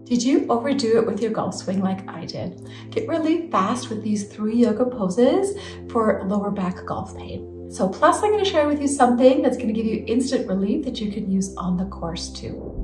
Did you overdo it with your golf swing like I did? Get relief fast with these 3 yoga poses for lower back golf pain. So plus I'm going to share with you something that's going to give you instant relief that you can use on the course too.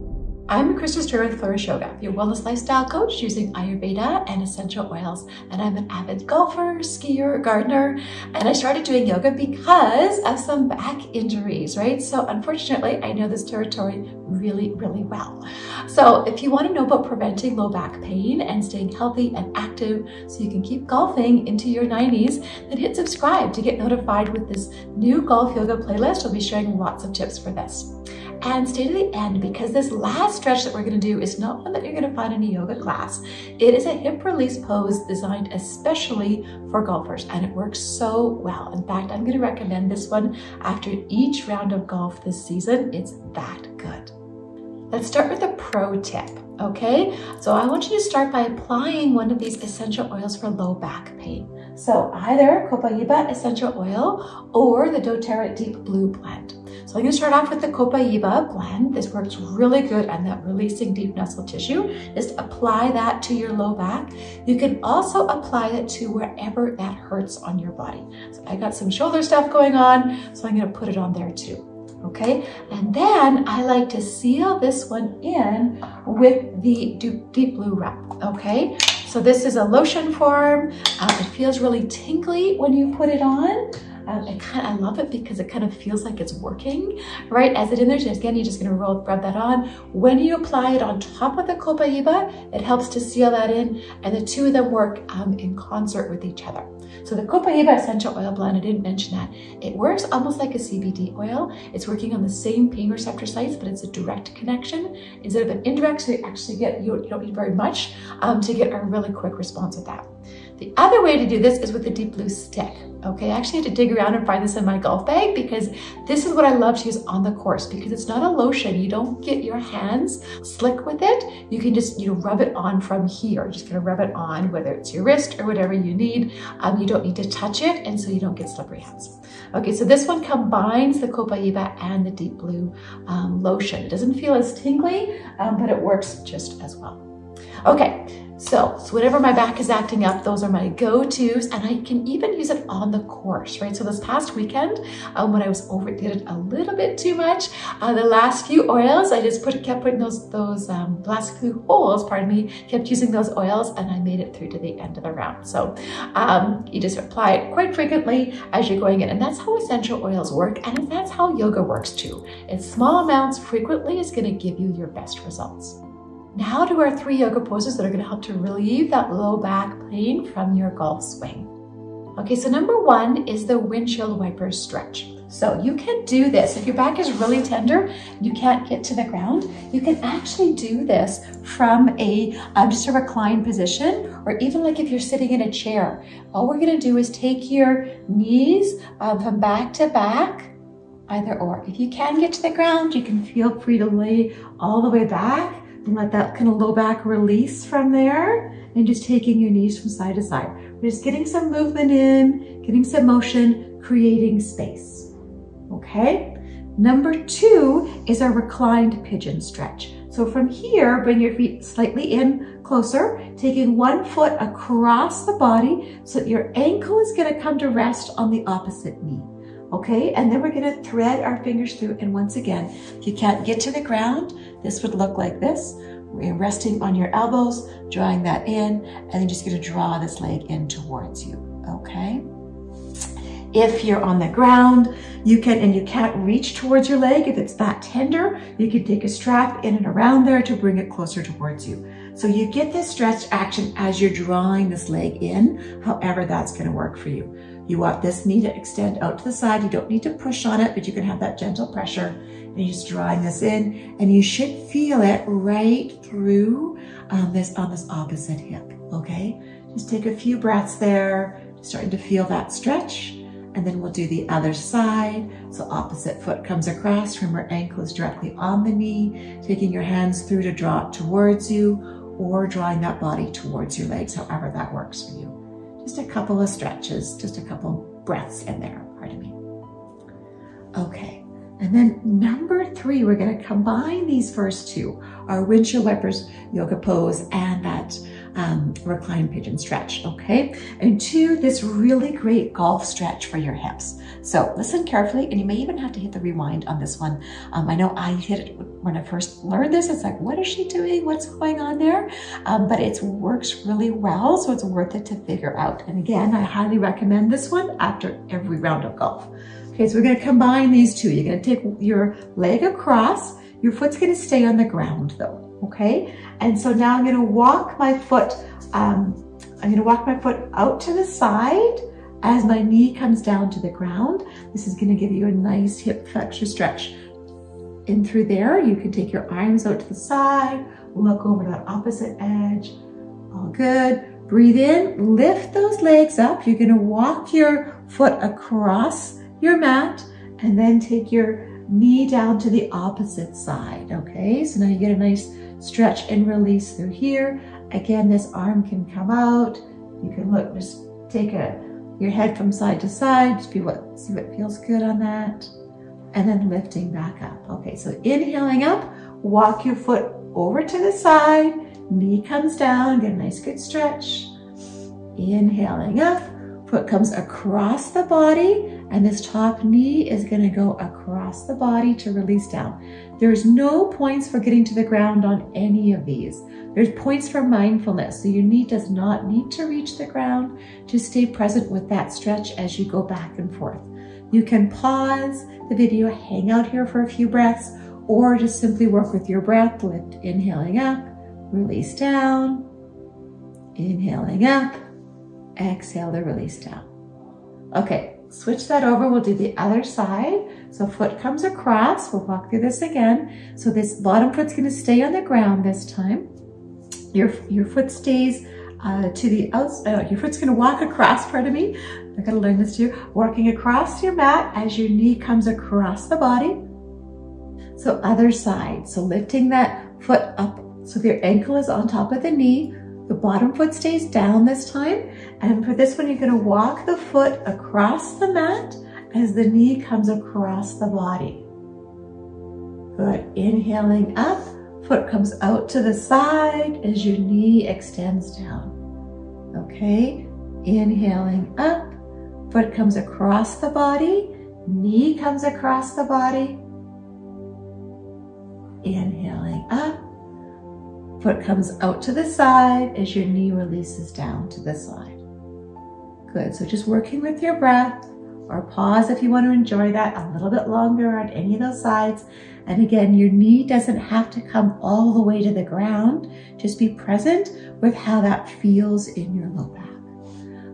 I'm Krista with Flourish Yoga, your wellness lifestyle coach using Ayurveda and essential oils. And I'm an avid golfer, skier, gardener, and I started doing yoga because of some back injuries, right? So unfortunately, I know this territory really, really well. So if you want to know about preventing low back pain and staying healthy and active so you can keep golfing into your 90s, then hit subscribe to get notified with this new golf yoga playlist. I'll be sharing lots of tips for this. And stay to the end because this last stretch that we're going to do is not one that you're going to find in a yoga class. It is a hip release pose designed especially for golfers, and it works so well. In fact, I'm going to recommend this one after each round of golf this season. It's that good. Let's start with a pro tip, okay? So I want you to start by applying one of these essential oils for low back pain. So either Copaiba essential oil or the doTERRA Deep Blue blend. So I'm going to start off with the Copaiba blend. This works really good on that releasing deep muscle tissue. Just apply that to your low back. You can also apply it to wherever that hurts on your body. So I got some shoulder stuff going on, so I'm going to put it on there too. Okay, and then I like to seal this one in with the Deep Blue wrap. Okay, so this is a lotion form. It feels really tingly when you put it on. I love it because it kind of feels like it's working, right? As it in there, so again, you're just gonna rub that on. When you apply it on top of the Copaiba, it helps to seal that in, and the two of them work in concert with each other. So the Copaiba essential oil blend, I didn't mention that. It works almost like a CBD oil. It's working on the same pain receptor sites, but it's a direct connection instead of an indirect, so you actually get, you don't need very much to get a really quick response with that. The other way to do this is with the Deep Blue stick. Okay, I actually had to dig around and find this in my golf bag because this is what I love to use on the course because it's not a lotion. You don't get your hands slick with it. You can just, rub it on from here. You're just gonna rub it on, whether it's your wrist or whatever you need. You don't need to touch it, and so you don't get slippery hands. Okay, so this one combines the Copaiba and the Deep Blue lotion. It doesn't feel as tingly, but it works just as well. Okay, so whenever my back is acting up, those are my go-tos, and I can even use it on the course, right? So this past weekend, when I overdid it a little bit too much, the last few oils, I just kept putting those last few holes, kept using those oils, and I made it through to the end of the round. So you just apply it quite frequently as you're going in, and that's how essential oils work, and that's how yoga works too. In small amounts frequently is gonna give you your best results. Now to our 3 yoga poses that are going to help to relieve that low back pain from your golf swing. Okay, so number 1 is the windshield wiper stretch. So you can do this. If your back is really tender and you can't get to the ground, you can actually do this from just a reclined position, or even like if you're sitting in a chair. All we're going to do is take your knees from back to back, either or. If you can get to the ground, you can feel free to lay all the way back and let that kind of low back release from there, and just taking your knees from side to side. We're just getting some movement in, getting some motion, creating space, okay? Number 2 is a reclined pigeon stretch. So from here, bring your feet slightly in closer, taking one foot across the body so that your ankle is gonna come to rest on the opposite knee. Okay, and then we're gonna thread our fingers through, and once again, if you can't get to the ground, this would look like this. We're resting on your elbows, drawing that in, and then just gonna draw this leg in towards you, okay? If you're on the ground, you can't reach towards your leg, if it's that tender, you can take a strap in and around there to bring it closer towards you. So you get this stretch action as you're drawing this leg in, however that's gonna work for you. You want this knee to extend out to the side. You don't need to push on it, but you can have that gentle pressure. And you're just drawing this in, and you should feel it right through on this opposite hip, okay? Just take a few breaths there, starting to feel that stretch, and then we'll do the other side. So opposite foot comes across, remember ankle is directly on the knee, taking your hands through to draw it towards you, or drawing that body towards your legs, however that works for you. Just a couple of stretches, just a couple breaths in there, pardon me. Okay, And then number 3, we're going to combine these first two, our windshield wipers yoga pose and that reclined pigeon stretch, okay? And 2, this really great golf stretch for your hips. So listen carefully, and you may even have to hit the rewind on this one. I know I hit it when I first learned this. It's like, what is she doing? What's going on there? But it works really well, so it's worth it to figure out. And again, I highly recommend this one after every round of golf. Okay, so we're going to combine these two. You're going to take your leg across. Your foot's going to stay on the ground though, okay? And so now I'm going to walk my foot, out to the side as my knee comes down to the ground. This is going to give you a nice hip flexor stretch. In through there, you can take your arms out to the side, look over that opposite edge. All good. Breathe in, lift those legs up. You're going to walk your foot across your mat and then take your knee down to the opposite side, okay? So now you get a nice stretch and release through here. Again, this arm can come out. You can look, just take your head from side to side, see what feels good on that. And then lifting back up. Okay, so inhaling up, walk your foot over to the side, knee comes down, get a nice good stretch. Inhaling up, foot comes across the body, and this top knee is going to go across the body to release down. There's no points for getting to the ground on any of these. There's points for mindfulness, so your knee does not need to reach the ground. Just stay present with that stretch as you go back and forth. You can pause the video, hang out here for a few breaths, or just simply work with your breath. Lift, inhaling up, release down, inhaling up, exhale to release down. Okay, switch that over. We'll do the other side. So foot comes across. We'll walk through this again. So this bottom foot's going to stay on the ground this time. Your foot stays to the outside. Your foot's going to walk across, pardon me. I got to learn this too. Walking across your mat as your knee comes across the body. So other side. So lifting that foot up so your ankle is on top of the knee. The bottom foot stays down this time. And for this one, you're going to walk the foot across the mat as the knee comes across the body. Good. Inhaling up. Foot comes out to the side as your knee extends down. Okay. Inhaling up. Foot comes across the body. Knee comes across the body. Inhaling up. Foot comes out to the side as your knee releases down to the side. Good, so just working with your breath, or pause if you want to enjoy that a little bit longer on any of those sides. And again, your knee doesn't have to come all the way to the ground. Just be present with how that feels in your low back.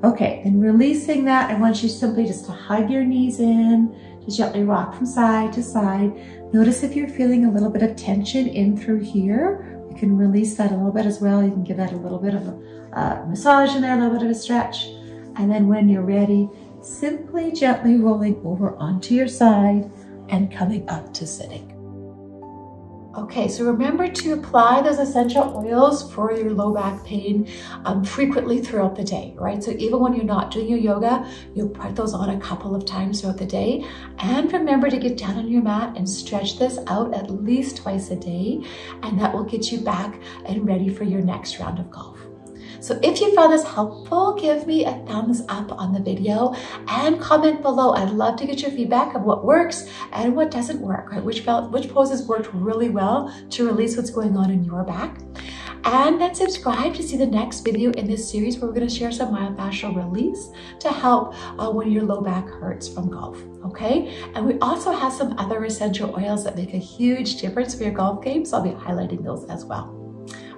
Okay, and releasing that, I want you simply just to hug your knees in, just gently rock from side to side. Notice if you're feeling a little bit of tension in through here. You can release that a little bit as well. You can give that a little bit of a massage in there, a little bit of a stretch. And then when you're ready, simply gently rolling over onto your side and coming up to sitting. Okay, so remember to apply those essential oils for your low back pain frequently throughout the day, right? So even when you're not doing your yoga, you'll put those on a couple of times throughout the day. And remember to get down on your mat and stretch this out at least twice a day. And that will get you back and ready for your next round of golf. So if you found this helpful, give me a thumbs up on the video and comment below. I'd love to get your feedback of what works and what doesn't work, right? Which poses worked really well to release what's going on in your back. And then subscribe to see the next video in this series where we're going to share some myofascial release to help when your low back hurts from golf, okay? And we also have some other essential oils that make a huge difference for your golf game, so I'll be highlighting those as well.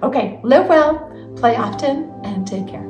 Okay, live well, play often, and take care.